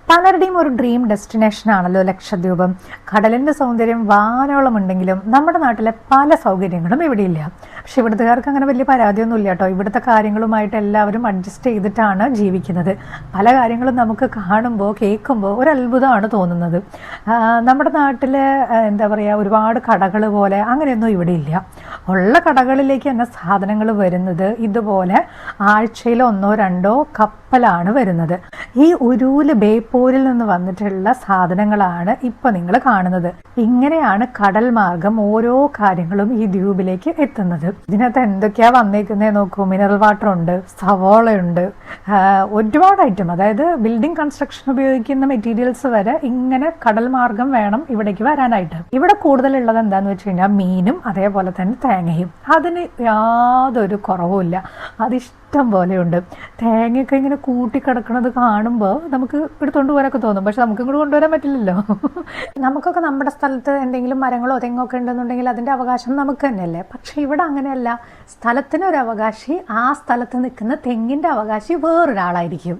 പലരുടെയും ഒരു dream destination ആണല്ലോ ലക്ഷദ്വീപ്. കടലിന്റെ സൗന്ദര്യം വാനോളമുണ്ടെങ്കിലും നമ്മുടെ നാട്ടിലെ പല സൗകര്യങ്ങളും ഇവിടെയില്ല. പക്ഷെ ഇവിടുത്തുകാർക്ക് അങ്ങനെ വലിയ പരാതിയൊന്നും ഇല്ല കേട്ടോ. ഇവിടുത്തെ കാര്യങ്ങളുമായിട്ട് എല്ലാവരും അഡ്ജസ്റ്റ് ചെയ്തിട്ടാണ് ജീവിക്കുന്നത്. പല കാര്യങ്ങളും നമുക്ക് കാണുമ്പോൾ കേൾക്കുമ്പോൾ ഒരു അത്ഭുതമാണ് തോന്നുന്നത്. നമ്മുടെ നാട്ടിൽ എന്താ പറയുക, ഒരുപാട് കടകൾ പോലെ അങ്ങനെയൊന്നും ഇവിടെ ഇല്ല. ഉള്ള കടകളിലേക്ക് തന്നെ സാധനങ്ങൾ വരുന്നത് ഇതുപോലെ ആഴ്ചയിൽ 1-2 കപ്പലാണ് വരുന്നത്. ഈ ഉരൂല് ബേപ്പൂരിൽ നിന്ന് വന്നിട്ടുള്ള സാധനങ്ങളാണ് ഇപ്പൊ നിങ്ങൾ കാണുന്നത്. ഇങ്ങനെയാണ് കടൽ മാർഗം ഓരോ കാര്യങ്ങളും ഈ ദ്വീപിലേക്ക് എത്തുന്നത്. ഇതിനകത്ത് എന്തൊക്കെയാ വന്നേക്കുന്നത് നോക്കൂ. മിനറൽ വാട്ടർ ഉണ്ട്, സവോളയുണ്ട്, ഒരുപാട് ഐറ്റം. അതായത് ബിൽഡിംഗ് കൺസ്ട്രക്ഷൻ ഉപയോഗിക്കുന്ന മെറ്റീരിയൽസ് വരെ ഇങ്ങനെ കടൽ മാർഗം വേണം ഇവിടേക്ക് വരാനായിട്ട്. ഇവിടെ കൂടുതലുള്ളത് എന്താന്ന് വെച്ച് കഴിഞ്ഞാൽ മീനും അതേപോലെ തന്നെ തേങ്ങയും. അതിന് യാതൊരു കുറവുമില്ല. അതിഷ്ടം പോലെയുണ്ട്. തേങ്ങയൊക്കെ ഇങ്ങനെ കൂട്ടിക്കിടക്കുന്നത് കാണുമ്പോൾ നമുക്ക് എടുത്തുകൊണ്ട് പോകാനൊക്കെ തോന്നും. പക്ഷെ നമുക്ക് ഇങ്ങോട്ട് കൊണ്ടുവരാൻ പറ്റില്ലല്ലോ. നമുക്കൊക്കെ നമ്മുടെ സ്ഥലത്ത് എന്തെങ്കിലും മരങ്ങളോ തെങ്ങോ ഒക്കെ ഉണ്ടെന്നുണ്ടെങ്കിൽ അതിൻ്റെ അവകാശം നമുക്ക് തന്നെയല്ലേ. പക്ഷെ ഇവിടെ അങ്ങനെയല്ല. സ്ഥലത്തിനൊരു അവകാശി, ആ സ്ഥലത്ത് നിൽക്കുന്ന തെങ്ങിൻ്റെ അവകാശി വേറൊരാളായിരിക്കും.